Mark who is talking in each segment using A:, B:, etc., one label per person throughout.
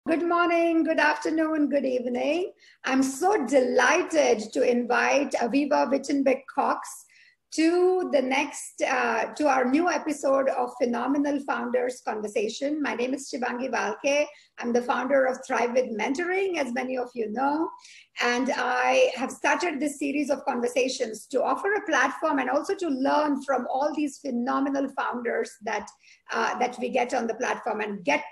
A: Good morning, good afternoon, good evening. I'm so delighted to invite Avivah Wittenberg Cox to to our new episode of Phenomenal Founders Conversation. My name is Shivangi Valke. I'm the founder of Thrive with Mentoring, as many of you know. And I have started this series of conversations to offer a platform and also to learn from all these phenomenal founders that we get on the platform, and get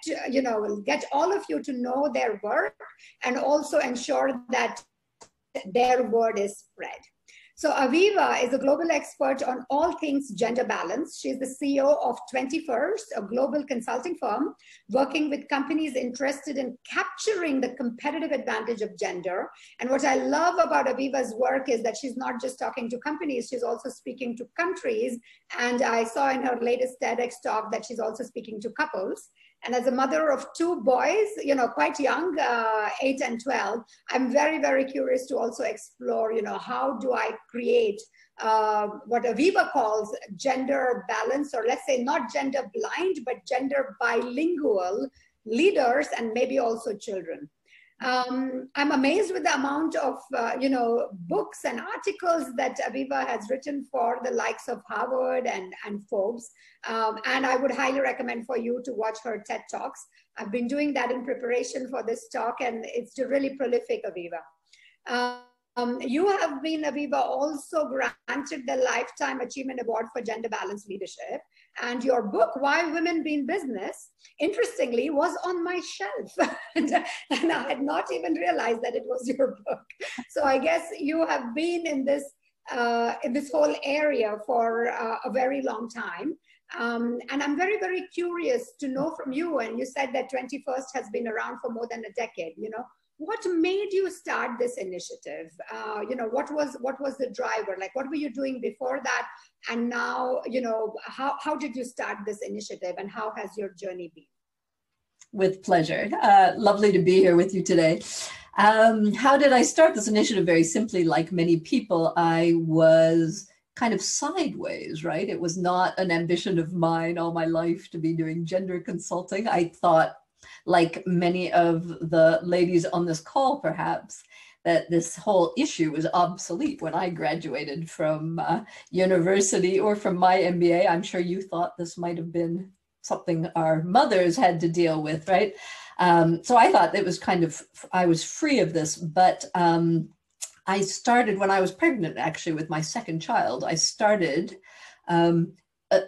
A: all of you to know their work and also ensure that their word is spread. So Avivah is a global expert on all things gender balance. She's the CEO of 21st, a global consulting firm working with companies interested in capturing the competitive advantage of gender. And what I love about Avivah's work is that she's not just talking to companies, she's also speaking to countries. And I saw in her latest TEDx talk that she's also speaking to couples. And as a mother of two boys, quite young, 8 and 12, I'm very, very curious to also explore, how do I create what Avivah calls gender balance, or let's say not gender blind, but gender bilingual leaders and maybe also children. I'm amazed with the amount of, books and articles that Avivah has written for the likes of Harvard and Forbes. And I would highly recommend for you to watch her TED Talks. I've been doing that in preparation for this talk, and it's really prolific, Avivah. You have been, Avivah, also granted the Lifetime Achievement Award for Gender Balanced Leadership. And your book, Why Women Be in Business, interestingly, was on my shelf. and I had not even realized that it was your book. So I guess you have been in this whole area for a very long time. And I'm very, very curious to know from you, and you said that 21st has been around for more than a decade, what made you start this initiative? What was the driver? Like, what were you doing before that? And now, how did you start this initiative, and how has your journey been?
B: With pleasure. Lovely to be here with you today. How did I start this initiative? Very simply, like many people, I was kind of sideways, right? It was not an ambition of mine all my life to be doing gender consulting. I thought, like many of the ladies on this call, perhaps, that this whole issue was obsolete when I graduated from university or from my MBA. I'm sure you thought this might have been something our mothers had to deal with, right? So I thought it was I was free of this, but I started when I was pregnant, actually, with my second child. I started an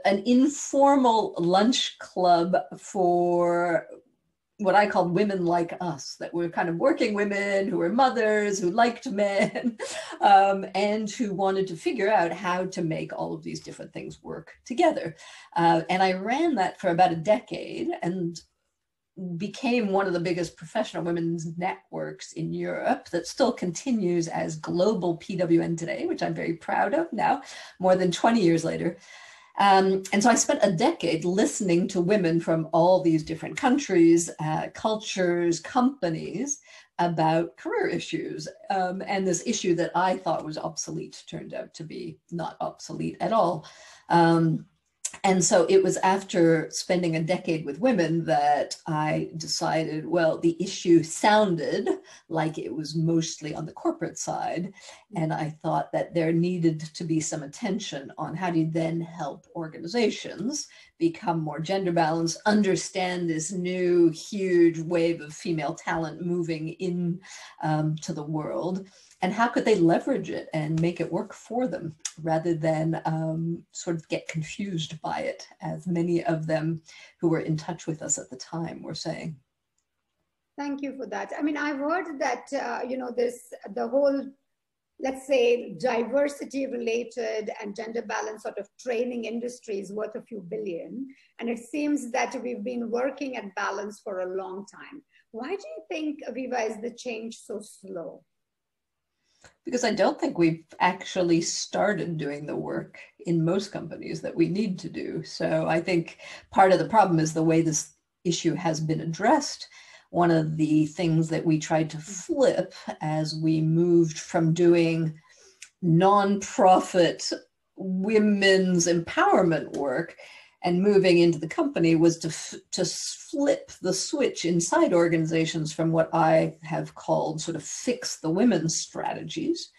B: informal lunch club for what I called women like us, that were kind of working women who were mothers, who liked men, and who wanted to figure out how to make all of these different things work together. And I ran that for about a decade and became one of the biggest professional women's networks in Europe that still continues as Global PWN today, which I'm very proud of now, more than 20 years later. And so I spent a decade listening to women from all these different countries, cultures, companies about career issues. And this issue that I thought was obsolete turned out to be not obsolete at all. And so it was after spending a decade with women that I decided, well, the issue sounded like it was mostly on the corporate side. And I thought that there needed to be some attention on how do you then help organizations become more gender balanced, understand this new huge wave of female talent moving in to the world, and how could they leverage it and make it work for them rather than sort of get confused by it, as many of them who were in touch with us at the time were saying.
A: Thank you for that. I mean, I've heard that, the whole, let's say, diversity related and gender balance sort of training industry is worth a few billion. And it seems that we've been working at balance for a long time. Why do you think, Avivah, is the change so slow?
B: Because I don't think we've actually started doing the work in most companies that we need to do. So I think part of the problem is the way this issue has been addressed. One of the things that we tried to flip as we moved from doing nonprofit women's empowerment work And moving into the company was to flip the switch inside organizations from what I have called sort of fix the women's strategies,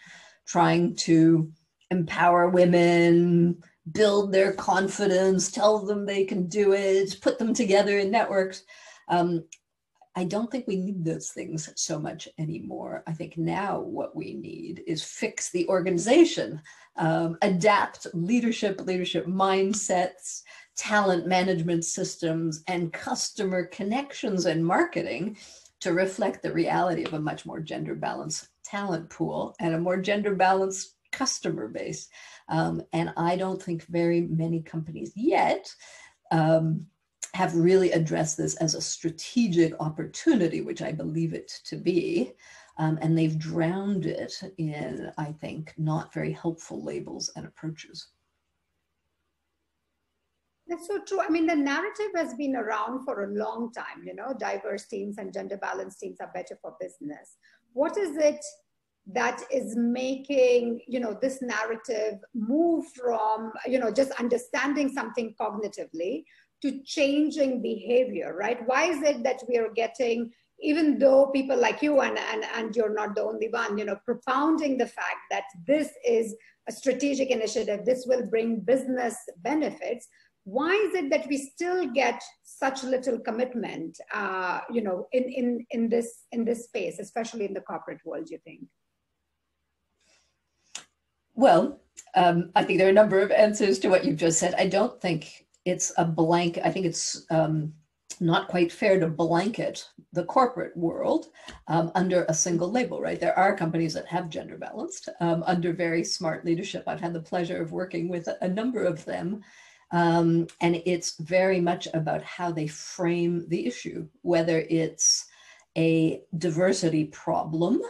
B: trying to empower women, build their confidence, tell them they can do it, put them together in networks. I don't think we need those things so much anymore. I think now what we need is fix the organization, adapt leadership mindsets, talent management systems, and customer connections and marketing to reflect the reality of a much more gender balanced talent pool and a more gender balanced customer base. And I don't think very many companies yet have really addressed this as a strategic opportunity, which I believe it to be. And they've drowned it in, I think, not very helpful labels and approaches.
A: That's so true. I mean, the narrative has been around for a long time, you know, diverse teams and gender balanced teams are better for business. What is it that is making, you know, this narrative move from, you know, just understanding something cognitively to changing behavior, right? Why is it that we are getting, even though people like you and you're not the only one, you know, propounding the fact that this is a strategic initiative, this will bring business benefits, why is it that we still get such little commitment, you know, in this space, especially in the corporate world, do you think?
B: Well, I think there are a number of answers to what you've just said. I don't think it's a blank. I think it's not quite fair to blanket the corporate world under a single label, right? There are companies that have gender balanced under very smart leadership. I've had the pleasure of working with a number of them. And it's very much about how they frame the issue, whether it's a diversity problem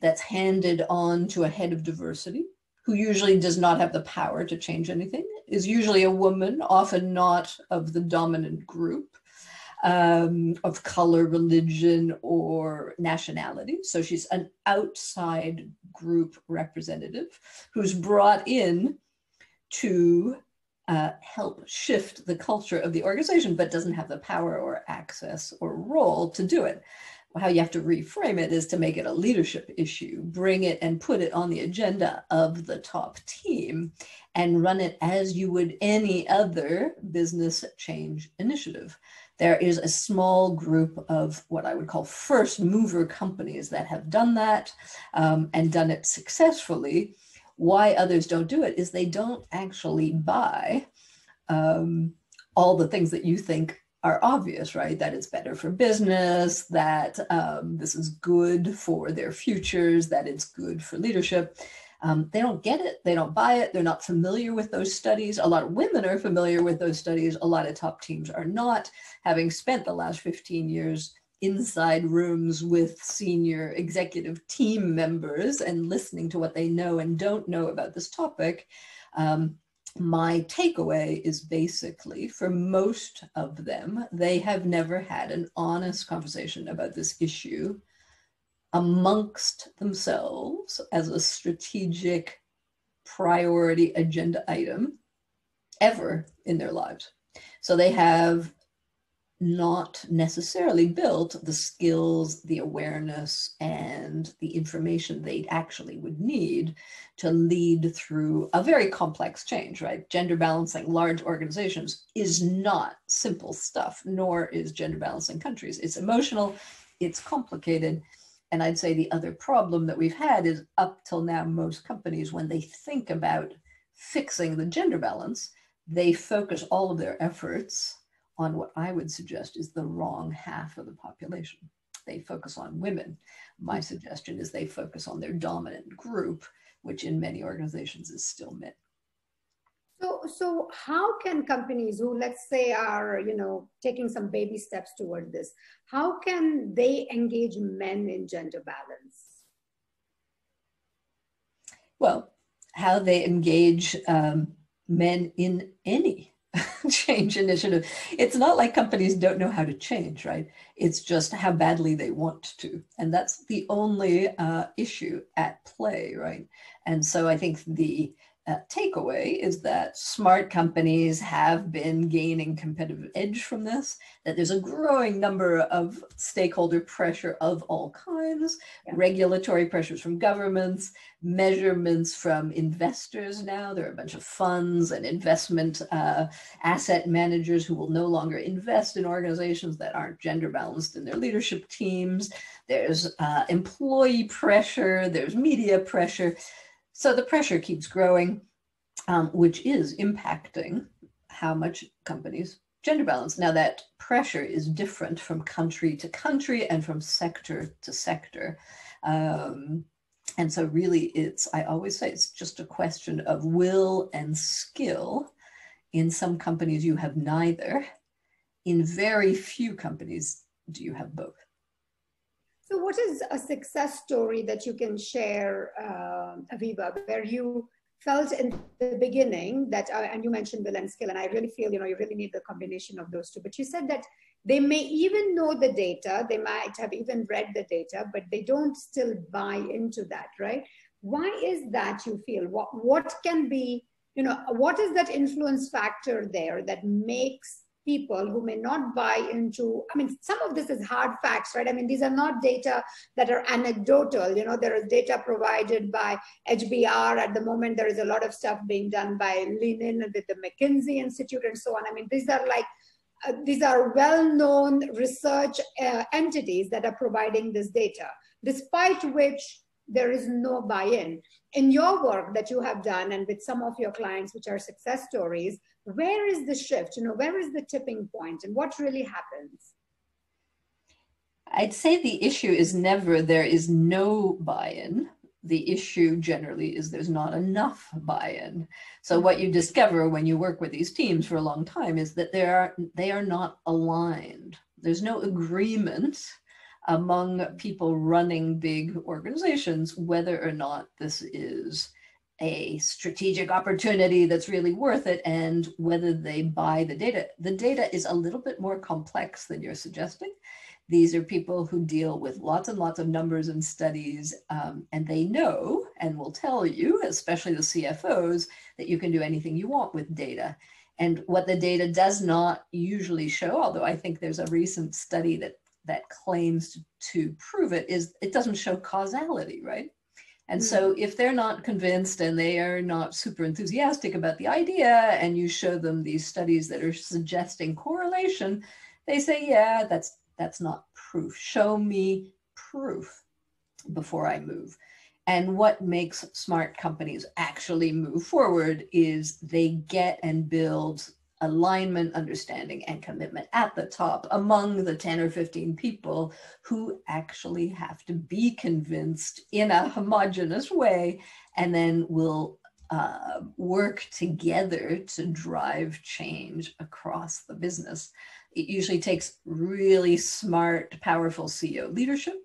B: that's handed on to a head of diversity, who usually does not have the power to change anything, is usually a woman, often not of the dominant group, of color, religion, or nationality. So she's an outside group representative who's brought in to help shift the culture of the organization, but doesn't have the power or access or role to do it. How you have to reframe it is to make it a leadership issue, bring it and put it on the agenda of the top team and run it as you would any other business change initiative. There is a small group of what I would call first mover companies that have done that and done it successfully. Why others don't do it is they don't actually buy all the things that you think are obvious, right? That it's better for business, that this is good for their futures, that it's good for leadership. They don't get it. They don't buy it. They're not familiar with those studies. A lot of women are familiar with those studies. A lot of top teams are not, having spent the last 15 years inside rooms with senior executive team members and listening to what they know and don't know about this topic. My takeaway is basically, for most of them, they have never had an honest conversation about this issue amongst themselves as a strategic priority agenda item ever in their lives. So they have not necessarily built the skills, the awareness, and the information they actually would need to lead through a very complex change, right? Gender balancing large organizations is not simple stuff, nor is gender balancing countries. It's emotional, it's complicated. And I'd say the other problem that we've had is up till now, most companies, when they think about fixing the gender balance, they focus all of their efforts on what I would suggest is the wrong half of the population. They focus on women. My suggestion is they focus on their dominant group, which in many organizations is still men.
A: So how can companies who, let's say, are, you know, taking some baby steps toward this, how can they engage men in gender balance?
B: Well, how they engage men in any change initiative. It's not like companies don't know how to change, right? It's just how badly they want to. And that's the only issue at play, right? And so I think the takeaway is that smart companies have been gaining competitive edge from this, that there's a growing number of stakeholder pressure of all kinds, regulatory pressures from governments, measurements from investors now. There are a bunch of funds and investment asset managers who will no longer invest in organizations that aren't gender balanced in their leadership teams. There's employee pressure, there's media pressure. So the pressure keeps growing, which is impacting how much companies gender balance. Now that pressure is different from country to country and from sector to sector. And so really I always say it's just a question of will and skill. In some companies you have neither. In very few companies do you have both.
A: So what is a success story that you can share, Avivah, where you felt in the beginning that, and you mentioned will and skill, and I really feel, you really need the combination of those two, but you said that they may even know the data, they might have even read the data, but they don't still buy into that, right? Why is that, you feel? What can be, what is that influence factor there that makes people who may not buy into, some of this is hard facts, right? These are not data that are anecdotal. There is data provided by HBR. At the moment, there is a lot of stuff being done by Lean with the McKinsey Institute and so on. These are well-known research entities that are providing this data, despite which there is no buy-in. In your work that you have done and with some of your clients, which are success stories, where is the shift? Where is the tipping point and what really happens?
B: I'd say the issue is never there is no buy-in. The issue generally is there's not enough buy-in. So what you discover when you work with these teams for a long time is that they are not aligned. There's no agreement among people running big organizations whether or not this is a strategic opportunity that's really worth it and whether they buy the data. The data is a little bit more complex than you're suggesting. These are people who deal with lots and lots of numbers and studies, and they know and will tell you, especially the CFOs, that you can do anything you want with data. And what the data does not usually show, although I think there's a recent study that claims to prove it, is it doesn't show causality, right? And so if they're not convinced and they are not super enthusiastic about the idea and you show them these studies that are suggesting correlation, they say, yeah, that's not proof. Show me proof before I move. And what makes smart companies actually move forward is they get and build alignment, understanding, and commitment at the top among the 10 or 15 people who actually have to be convinced in a homogeneous way and then will work together to drive change across the business. It usually takes really smart, powerful CEO leadership.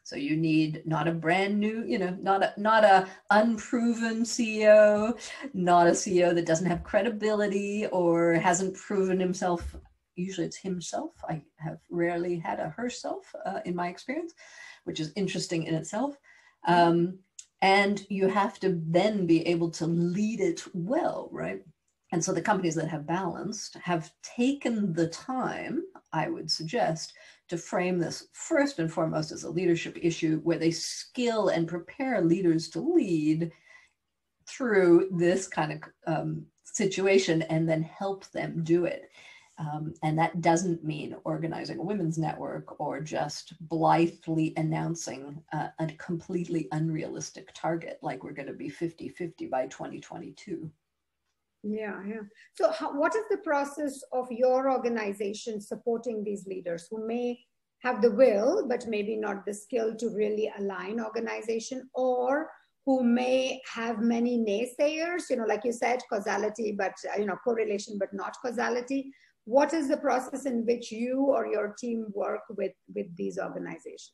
B: So you need not a brand new, not a unproven CEO, not a CEO that doesn't have credibility or hasn't proven himself. Usually it's himself. I have rarely had a herself in my experience, which is interesting in itself. And you have to then be able to lead it well, right? And so the companies that have balanced have taken the time, I would suggest, to frame this first and foremost as a leadership issue where they skill and prepare leaders to lead through this kind of situation and then help them do it. And that doesn't mean organizing a women's network or just blithely announcing a completely unrealistic target like we're going to be 50-50 by 2022.
A: Yeah. So what is the process of your organization supporting these leaders who may have the will, but maybe not the skill to really align organization, or who may have many naysayers, like you said, causality, but, correlation, but not causality? What is the process in which you or your team work with these organizations?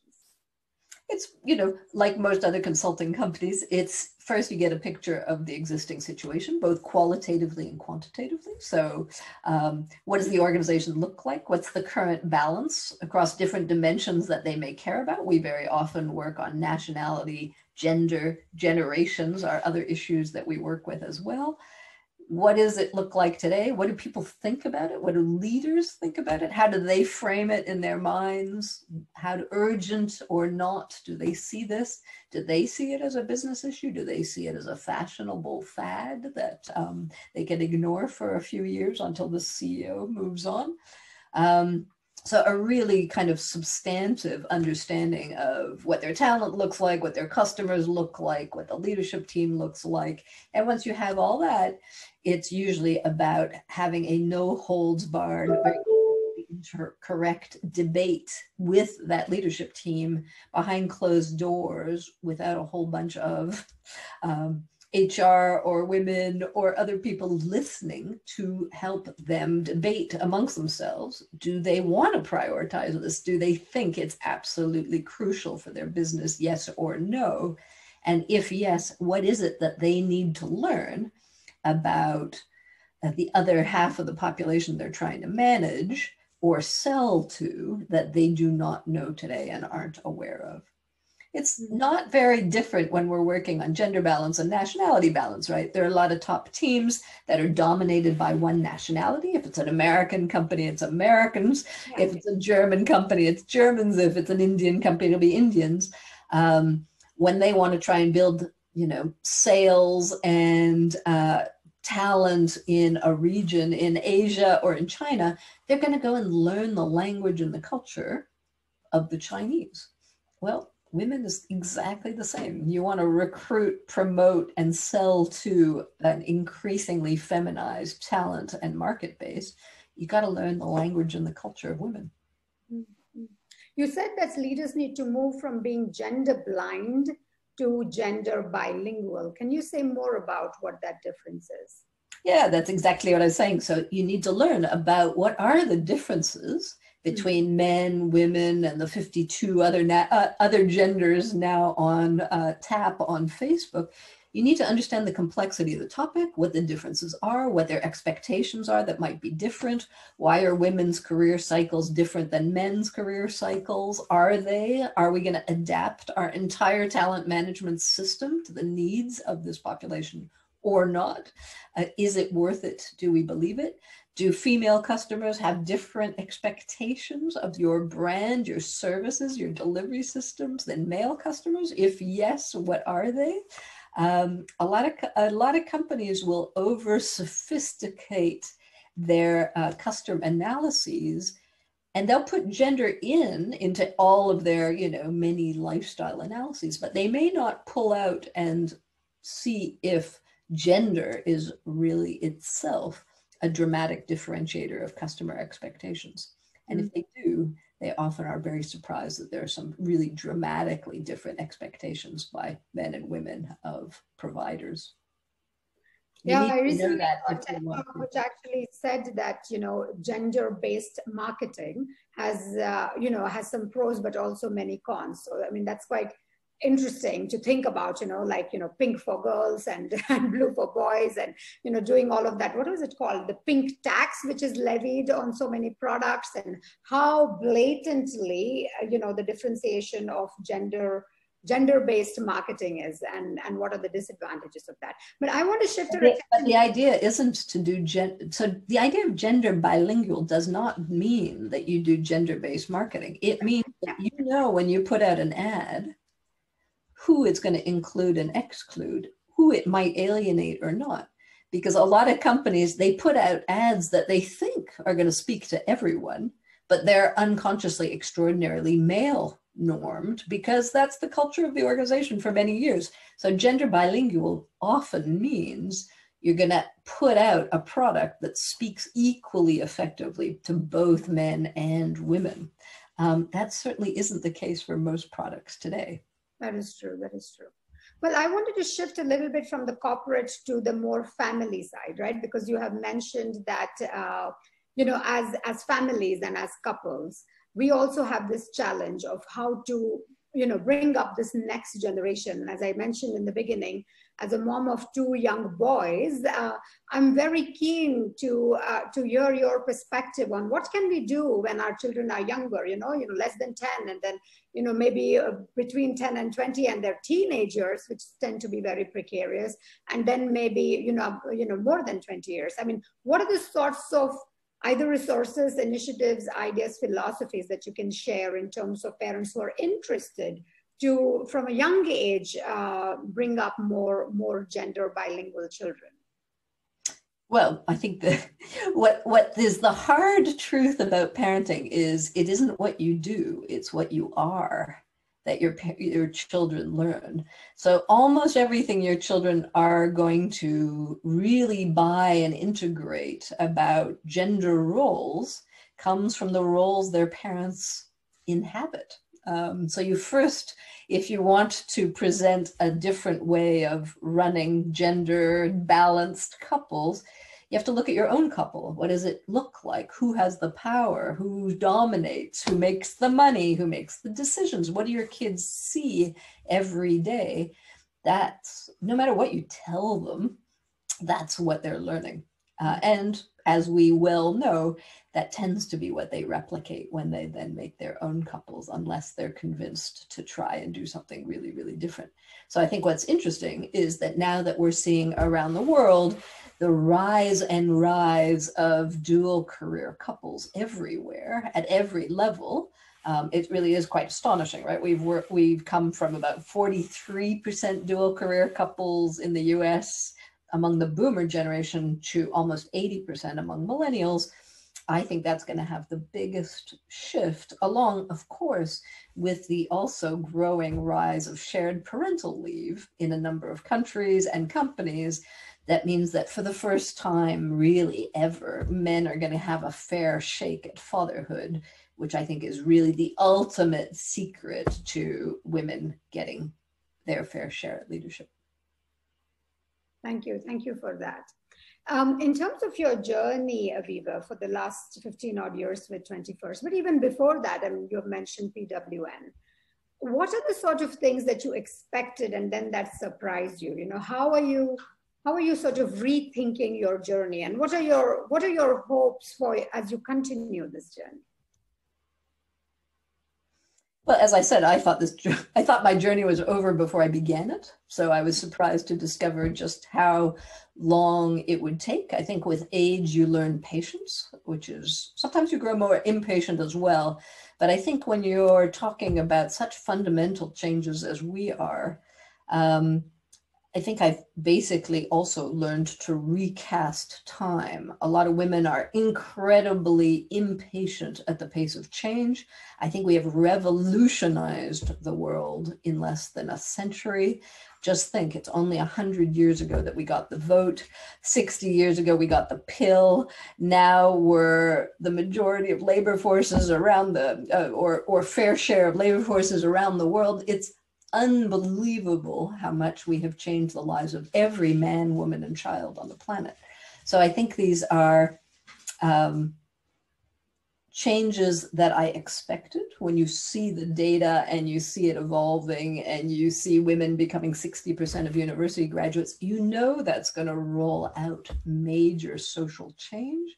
B: It's, like most other consulting companies, it's first you get a picture of the existing situation, both qualitatively and quantitatively. So what does the organization look like? What's the current balance across different dimensions that they may care about? We very often work on nationality, gender, generations are other issues that we work with as well. What does it look like today? What do people think about it? What do leaders think about it? How do they frame it in their minds? How urgent or not do they see this? Do they see it as a business issue? Do they see it as a fashionable fad that they can ignore for a few years until the CEO moves on? So a really kind of substantive understanding of what their talent looks like, what their customers look like, what the leadership team looks like. And once you have all that, it's usually about having a no holds barred, very correct debate with that leadership team behind closed doors without a whole bunch of HR or women or other people listening to help them debate amongst themselves. Do they want to prioritize this? Do they think it's absolutely crucial for their business, yes or no? And if yes, what is it that they need to learn about the other half of the population they're trying to manage or sell to that they do not know today and aren't aware of? It's not very different when we're working on gender balance and nationality balance, right? There are a lot of top teams that are dominated by one nationality. If it's an American company, it's Americans. Yeah. If it's a German company, it's Germans. If it's an Indian company, it'll be Indians. When they want to try and build, sales and talent in a region in Asia or in China, they're going to go and learn the language and the culture of the Chinese. Well, women is exactly the same. You want to recruit, promote, and sell to an increasingly feminized talent and market base. You got to learn the language and the culture of women.
A: You said that leaders need to move from being gender blind to gender bilingual. Can you say more about what that difference is?
B: Yeah, that's exactly what I was saying. So you need to learn about what are the differences between men, women, and the 52 other genders now on tap on Facebook. You need to understand the complexity of the topic, what the differences are, what their expectations are that might be different. Why are women's career cycles different than men's career cycles? Are we going to adapt our entire talent management system to the needs of this population or not? Is it worth it? Do we believe it? Do female customers have different expectations of your brand, your services, your delivery systems than male customers? If yes, what are they? A lot of companies will over sophisticate their customer analyses, and they'll put gender into all of their many lifestyle analyses, but they may not pull out and see if gender is really itself a dramatic differentiator of customer expectations. And if they do, they often are very surprised that there are some really dramatically different expectations by men and women of providers.
A: I recently saw a TED Talk which actually said that, gender-based marketing has, has some pros, but also many cons. So, I mean, that's quite interesting to think about, pink for girls and blue for boys and, doing all of that. What was it called? The pink tax, which is levied on so many products, and how blatantly, the differentiation of gender-based marketing is, and what are the disadvantages of that. But I want to shift
B: But the idea isn't to do so the idea of gender bilingual does not mean that you do gender-based marketing. It means that when you put out an ad, who it's going to include and exclude, who it might alienate or not. Because a lot of companies, they put out ads that they think are going to speak to everyone, but they're unconsciously extraordinarily male normed because that's the culture of the organization for many years. So gender bilingual often means you're going to put out a product that speaks equally effectively to both men and women. That certainly isn't the case for most products today.
A: That is true. That is true. Well, I wanted to shift a little bit from the corporate to the more family side, right? Because you have mentioned that, as families and as couples, we also have this challenge of how to bring up this next generation. As I mentioned in the beginning, as a mom of two young boys, I'm very keen to hear your perspective on what can we do when our children are younger, less than 10, and then, maybe between 10 and 20, and they're teenagers, which tend to be very precarious, and then maybe, more than 20 years. I mean, what are the sorts of either resources, initiatives, ideas, philosophies that you can share in terms of parents who are interested to, from a young age, bring up more gender bilingual children?
B: Well, I think that what is the hard truth about parenting is it isn't what you do, it's what you are that your children learn. So almost everything your children are going to really buy and integrate about gender roles comes from the roles their parents inhabit. So you first, if you want to present a different way of running gender balanced couples, you have to look at your own couple. What does it look like? Who has the power? Who dominates? Who makes the money? Who makes the decisions? What do your kids see every day? That's, no matter what you tell them, that's what they're learning. And as we well know, that tends to be what they replicate when they then make their own couples, unless they're convinced to try and do something really, really different. So I think what's interesting is that now that we're seeing around the world the rise of dual career couples everywhere at every level, it really is quite astonishing, right? We've come from about 43% dual career couples in the US among the boomer generation to almost 80% among millennials. I think that's going to have the biggest shift, along, of course, with the also growing rise of shared parental leave in a number of countries and companies. That means that for the first time, really ever, men are going to have a fair shake at fatherhood, which I think is really the ultimate secret to women getting their fair share at leadership.
A: Thank you. Thank you for that. In terms of your journey, Avivah, for the last 15 odd years with 21st, but even before that, I mean, you have mentioned PWN. What are the sort of things that you expected and then that surprised you? How are you sort of rethinking your journey, and what are your hopes for as you continue this journey?
B: Well, as I said, I thought my journey was over before I began it. So I was surprised to discover just how long it would take. I think with age, you learn patience, which is sometimes you grow more impatient as well. But I think when you're talking about such fundamental changes as we are, I think I've basically also learned to recast time. A lot of women are incredibly impatient at the pace of change. I think we have revolutionized the world in less than a century. Just think, it's only 100 years ago that we got the vote. 60 years ago, we got the pill. Now we're the majority of labor forces around or fair share of labor forces around the world. It's unbelievable how much we have changed the lives of every man, woman, and child on the planet. So I think these are changes that I expected. When you see the data and you see it evolving and you see women becoming 60% of university graduates, you know that's going to roll out major social change.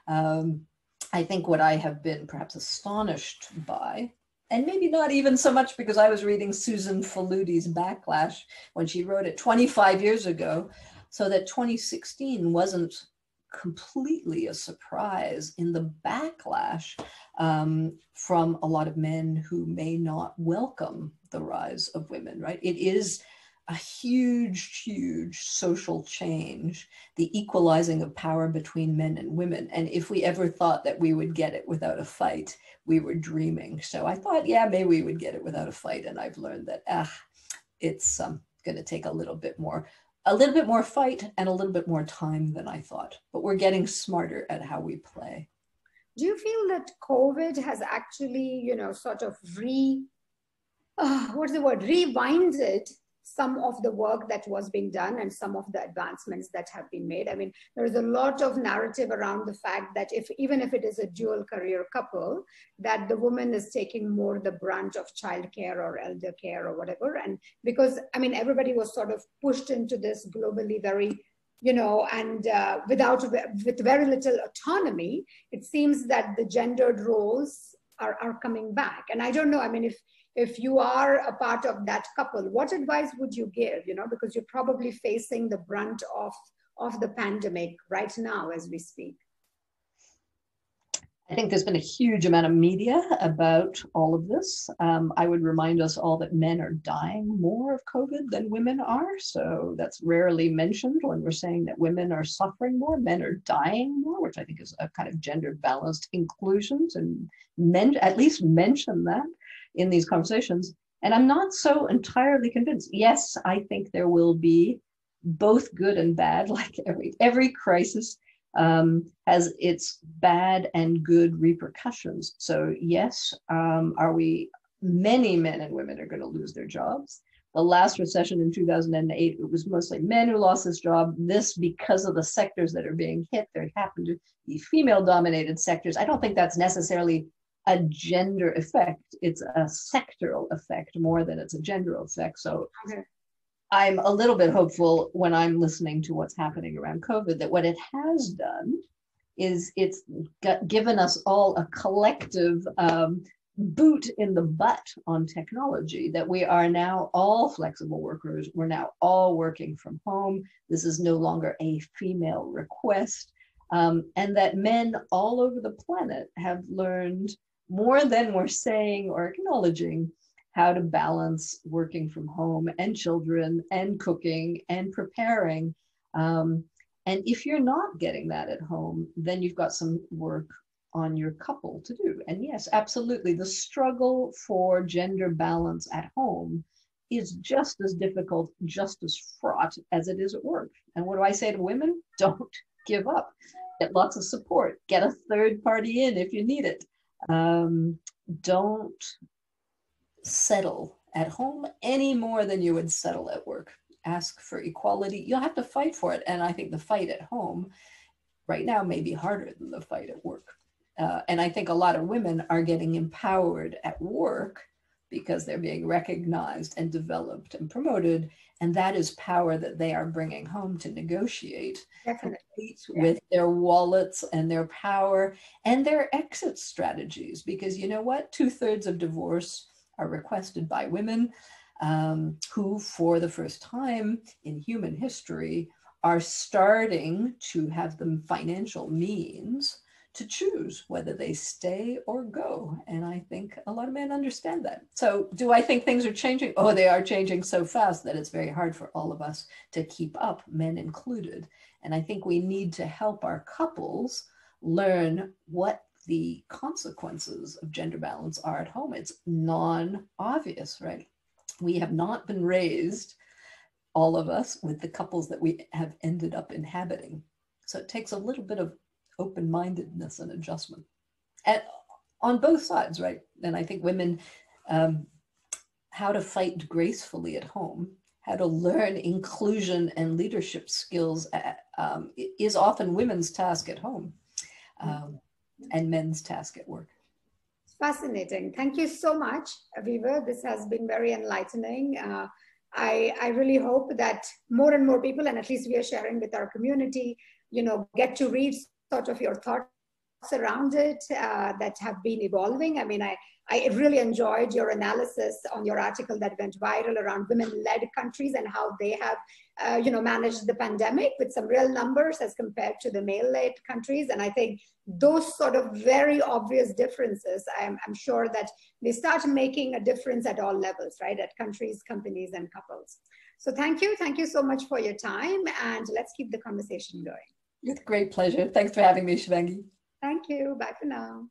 B: I think what I have been perhaps astonished by, and maybe not even so much because I was reading Susan Faludi's Backlash when she wrote it 25 years ago, so that 2016 wasn't completely a surprise in the backlash from a lot of men who may not welcome the rise of women, right? It is a huge, huge social change, the equalizing of power between men and women. And if we ever thought that we would get it without a fight, we were dreaming. So I thought, yeah, maybe we would get it without a fight. And I've learned that it's going to take a little bit more fight and a little bit more time than I thought. But we're getting smarter at how we play.
A: Do you feel that COVID has actually, sort of rewinded some of the work that was being done and some of the advancements that have been made. I mean, there's a lot of narrative around the fact that even if it is a dual career couple, that the woman is taking more the brunt of childcare or elder care or whatever. And because, I mean, everybody was sort of pushed into this globally very, and with very little autonomy, it seems that the gendered roles are coming back. And I don't know, I mean, if you are a part of that couple, what advice would you give, because you're probably facing the brunt of the pandemic right now as we speak?
B: I think there's been a huge amount of media about all of this. I would remind us all that men are dying more of COVID than women are. So that's rarely mentioned when we're saying that women are suffering more, men are dying more, which I think is a kind of gender balanced inclusion, and men at least mention that in these conversations. And I'm not so entirely convinced. Yes, I think there will be both good and bad, like every crisis has its bad and good repercussions. So yes, many men and women are going to lose their jobs. The last recession in 2008, it was mostly men who lost this job. This, because of the sectors that are being hit, there happen to be female-dominated sectors. I don't think that's necessarily a gender effect. It's a sectoral effect more than it's a gender effect. So okay. I'm a little bit hopeful when I'm listening to what's happening around COVID that what it has done is it's given us all a collective boot in the butt on technology, that we are now all flexible workers. We're now all working from home. This is no longer a female request. And that men all over the planet have learned more than we're saying or acknowledging how to balance working from home and children and cooking and preparing. And if you're not getting that at home, then you've got some work on your couple to do. And yes, absolutely, the struggle for gender balance at home is just as difficult, just as fraught as it is at work. And what do I say to women? Don't give up. Get lots of support. Get a third party in if you need it. Don't settle at home any more than you would settle at work. Ask for equality. You'll have to fight for it. And I think the fight at home right now may be harder than the fight at work. And I think a lot of women are getting empowered at work because they're being recognized and developed and promoted. And that is power that they are bringing home to negotiate with their wallets and their power and their exit strategies. Because you know what? 2/3 of divorce are requested by women who, for the first time in human history, are starting to have the financial means to choose whether they stay or go. And I think a lot of men understand that. So do I think things are changing? Oh, they are changing so fast that it's very hard for all of us to keep up, men included. And I think we need to help our couples learn what the consequences of gender balance are at home. It's non-obvious, right? We have not been raised, all of us, with the couples that we have ended up inhabiting. So it takes a little bit of open-mindedness and adjustment on both sides, right? And I think women, how to fight gracefully at home, how to learn inclusion and leadership skills is often women's task at home. And men's task at work.
A: Fascinating. Thank you so much, Avivah. This has been very enlightening. I really hope that more and more people, and at least we are sharing with our community, get to read sort of your thoughts around it that have been evolving. I mean, I really enjoyed your analysis on your article that went viral around women-led countries and how they have, managed the pandemic with some real numbers as compared to the male-led countries. And I think those sort of very obvious differences, I'm sure that they start making a difference at all levels, right? At countries, companies, and couples. So thank you. Thank you so much for your time. And let's keep the conversation going.
B: With great pleasure. Thanks for having me, Shivangi.
A: Thank you. Bye for now.